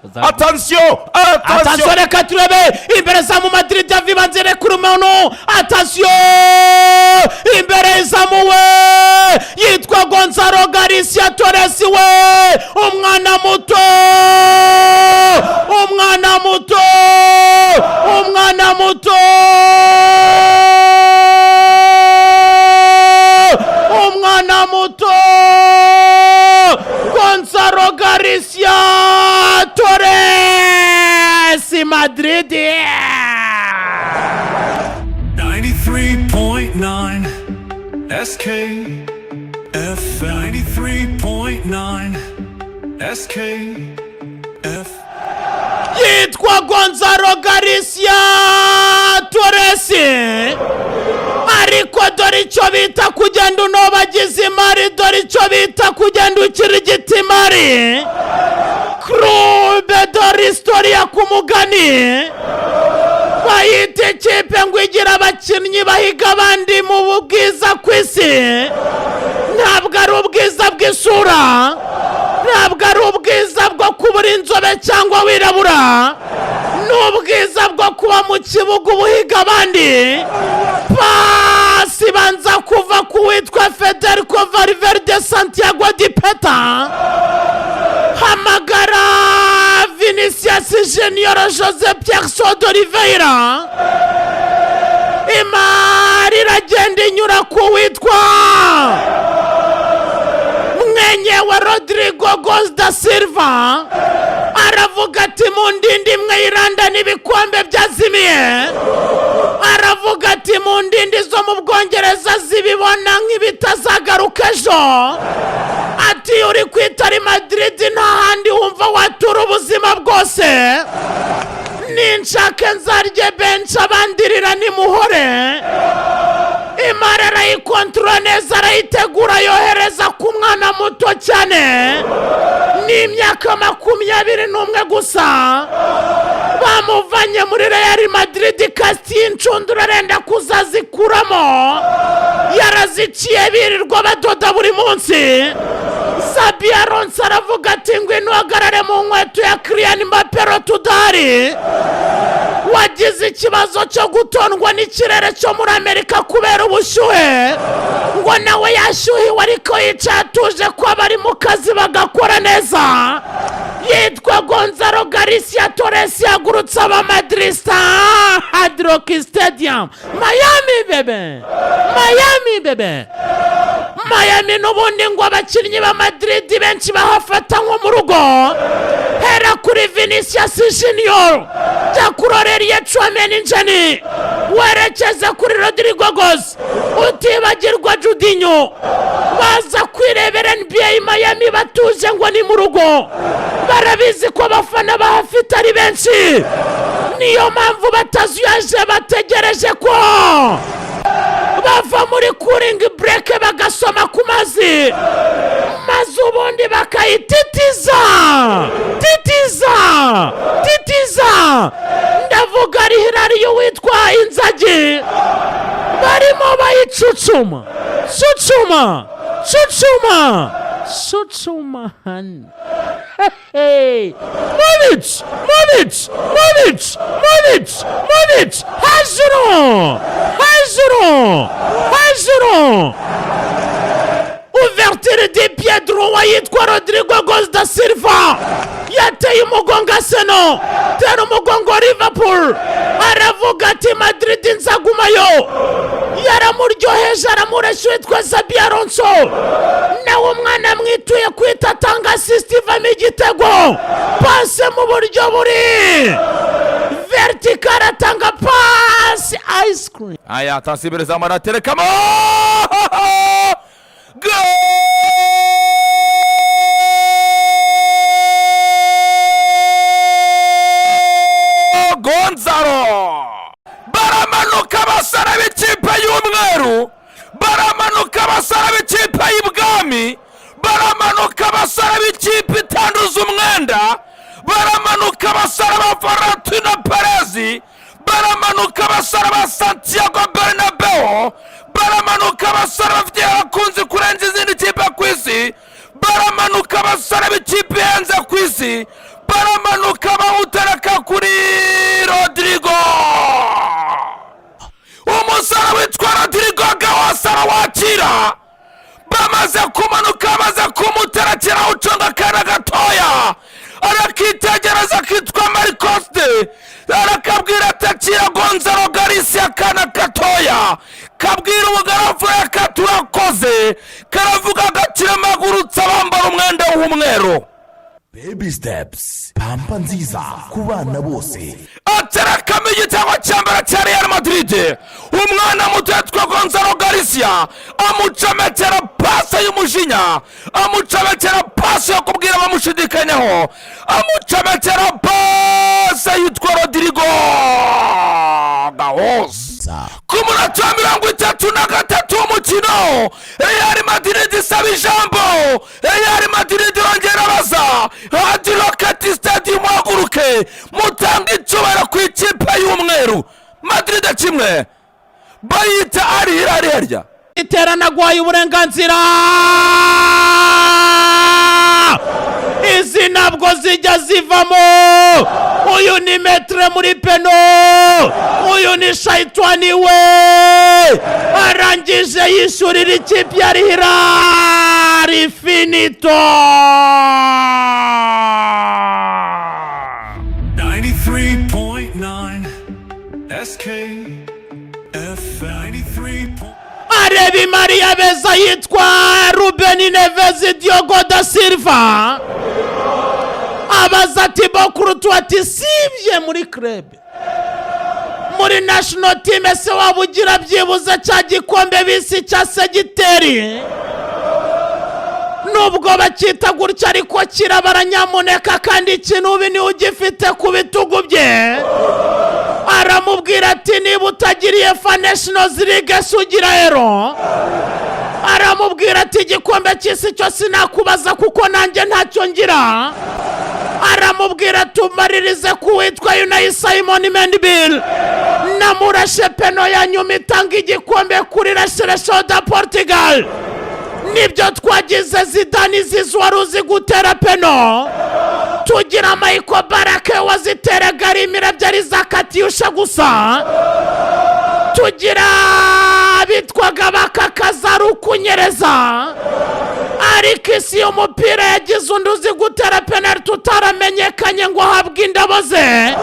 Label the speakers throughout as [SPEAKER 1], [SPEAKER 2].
[SPEAKER 1] Attention,
[SPEAKER 2] attention reka turebe imbere za mu Madrid yavibanzire kuri umuntu. Attention imbere zamuwe yitwa Gonzalo Garcia Torres we umwana muto umwana muto umwana muto umwana muto Gonzalo Garcia Torres Madrid
[SPEAKER 3] 93.9 SKF 93.9 SKF
[SPEAKER 2] yitwa Gonzalo Garcia Torres ariko dore icyo bita kugenda unobagize imari dore icyo bita kugenda ukirigita imari Clube de Historia ku mugani bayita ikipe ngo igira abakinnyi bahiga abandi mu bwiza ku isi ntabwo ari ubwiza bw'isura ntabwo ari ubwiza bwo kubura inzobe cyangwa wirabura n'ubwiza bwo kuba mu kibuga ubuhiga abandi pasi banza kuva ku witwa Federico Valverde Santiago di Peta hamagara Vinicius Junior Jose Pierre Soto Oliveira imari iragenda inyura ku witwa mwenyewe Rodrigo Goes da Silva aravuga ati mu ndindi imwe iranda n'ibikombe byazimiye aravuga ati mu ndindi zo mu Bwongereza zibibona nk'ibitazagaruka ejo ati uri kwitari Madrid nta handi wumva watura ubuzima bwose ninshake nzarye benshi abandirira nimuhore imara arayikontorora neza arayitegura yohereza ku mwana muto cyane n'imyaka 21 gusa bamuvanye muri Real Madrid kasi y'inshundura arenda kuzazikuramo yaraziciye birirwa badoda buri munsi Xabi Alonso aravuga ati ngwino uhagarare mu nkweto ya Kylian Mbappé Rotudari wagize ikibazo cyo gutondwa n'ikirere cyo muri Amerika kubera ubushyuhe ngo nawe yashyuhiwe ariko yicaye atuje ko abari mu kazi bagakora neza yitwa Gonzalo Garcia Torres yagurutse aba Madrista Hard Rock Stadium Miami bebe Miami n'ubundi ngo abakinnyi ba Madrid benshi bahafata nko mu rugo hera kuri Vinicius Junior jya kuri Aurelien Tchouameni werekeza kuri Rodrigo Goes utibagirwa Judinho baza kwirebera NBA Miami batuje ngo ni mu rugo barabizi ko abafana bahafite ari benshi niyo mpamvu batazuyaje bategereje ko bava muri cooling break bagasoma ku mazi maze ubundi bakayititiza ndavuga ari Hilary witwa Inzagi barimo bayicucuma hey Modric hejuru ouverture de pied droit yitwa Rodrigo Goes da Silva yateye umugongo Arsenal tera umugongo Liverpool aravuga ati Madrid nzagumayo yaramuryoheje aramureshya witwa Xabi Alonso nawe umwana mwituye kwita atanga assist ivamo igitego pase mu buryo buri vertical atanga pass ice cream
[SPEAKER 1] aya attention zamara terekamo Gonzalo baramanuka basara b'ikipe y'umweru baramanuka basara b'ikipe y'ibwami baramanuka basara b'ikipe itanduza umwenda baramanuka basara ba Florentino Perez baramanuka basara ba Santiago Bernabeu baramanuka basara bafite abakunzi kurenza izindi kipe ku isi baramanuka basara b'ikipe yanze ku isi baramanuka bawutereka kuri Rodrigo. Umusore witwa Rodrigo Gawasa arawakira, bamaze kumanuka bamaze kumuterekera uconga akana gatoya, arakitegereza kitwa Marcos de, arakabwira atakira Gonzalo Garcia akana gatoya, kabwira umugarafu yaka turakoze, karavuga gakira magurutsa bambara umwenda w'umweru.
[SPEAKER 4] Baby steps, pampa nziza ku bana bose.
[SPEAKER 1] Aterekamo igitego cya mbere cya Real Madrid, umwana muto yitwa Gonzalo Garcia amucomekera pasi y'umujinya, amucomekera pasi yo kubwira bamushidikanyaho, amucomekera pasi yitwa Rodrigo Gawasa. Ku munota wa 33 w'umukino, Real Madrid isaba ijambo, Real Madrid yongera baza, hadi Rocket Stadium haguruke mutanga icyubahiro ku ikipe y'umweru. Madrid kimwe bayita Al Hilal harya
[SPEAKER 2] iterana gwaye uburenganzira, izi ntabwo zijya zivamo. Uyu ni metre muri peno, uyu ni shaitani we, arangije yishurira ikipe ya Al Hilal. Finito.
[SPEAKER 3] 93.9 SKF 93.
[SPEAKER 2] Arebi Maria beza yitwa Ruben Neves Diogo da Silva, abaza Thibaut Courtois ati sibye muri club, muri national team se wabugira byibuze cya gikombe bisi cya segiteri, nubwo bakita gutya ariko kirabara nyamuneka, kandi ikintu ni ugifite ku bitugu bye. Aramubwira ati niba utagiriye fa Nations League sugira ero, aramubwira ati igikombe cy'isi cyo sinakubaza kuko nanjye ntacyo ngira. Aramubwira tumaririze kuwitwa Unai Simon Mendy, namurashe peno ya nyuma itanga igikombe kuri La Seleção da Portugal. Nibyo twagize Zidane Zizou waruzi gutera peno, tugira Michael Barake waziteraga rimira byari zakatiyusha gusa, tugira bitwaga bakakazaru kunyereza, ariko isi y'umupira yagize undi uzi gutera penalty utaramenyekanye ngo ahabwe indabo ze,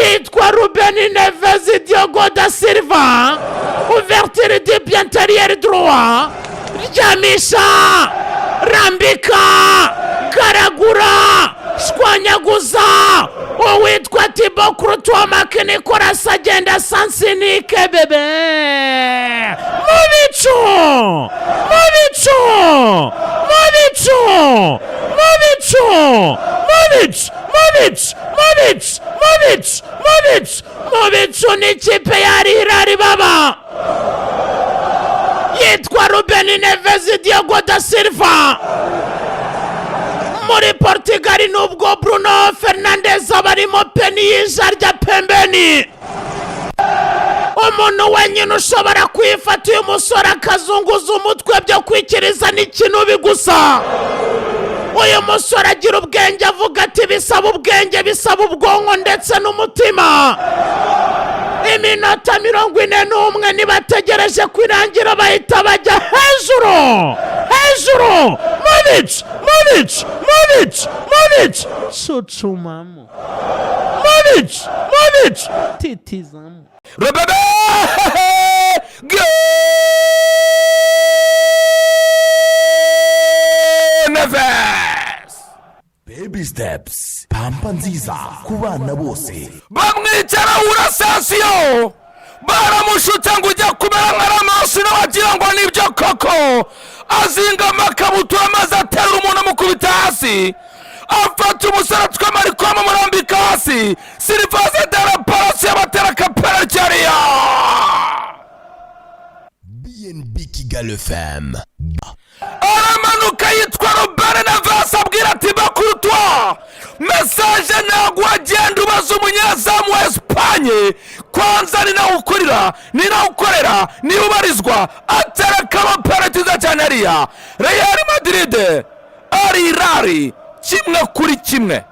[SPEAKER 2] yitwa Ruben Neves Diogo da Silva. Ouverture du pied intérieur droit, ryamisha, rambika, karagura, shwanyaguza, uwitwa Thibaut Courtois makini korasa agenda sansinike bebe. Mubicu, mubicu, mubicu, mubicu, mubicu, mubicu, mubicu, mubicu, mubicu, mubicu ni ikipe ya Al Hilal baba, yitwa Ruben Neves Diogo da Silva. Muri Portugal nubwo Bruno Fernandes abarimo peni y'ijarya pembeni, umuntu wenyine ushobora kwifata uyu musore akazunguza umutwe byo kwikiriza n'ikinubi gusa. Uyu musore agira ubwenge, avuga ati bisaba ubwenge, bisaba ubwonko ndetse n'umutima. Iminota 41 nibategereje kwirangira bahita bajya hejuru, hejuru. Movic, Movic, Movic, Movic, chuchumamo, Movic, Movic, titizamo,
[SPEAKER 1] Rebebe Neves.
[SPEAKER 4] Baby steps, pampa nziza ku bana bose.
[SPEAKER 1] Bamwicara urasasiyo, baramushuta ngo ujya kumera nka Ramos wagira ngo nibyo koko, azinga amakabutura maze atera umuntu amukubita hasi, afata umusore twamari kwama murambika hasi, Silvaze de la Palace yabatera kapera cyariya.
[SPEAKER 4] BNB Kigali FM.
[SPEAKER 1] Aramanuka yitwa Ruben Neves abwira Thibaut Courtois, message ntabwo agenda ubaza umunyezamu wa Espanye, kwanza ni nawe ukorera, ni nawe ukorera, ni ubarizwa, atereka amaparatiza cyane ariya. Real Madrid Al Hilal 1-1.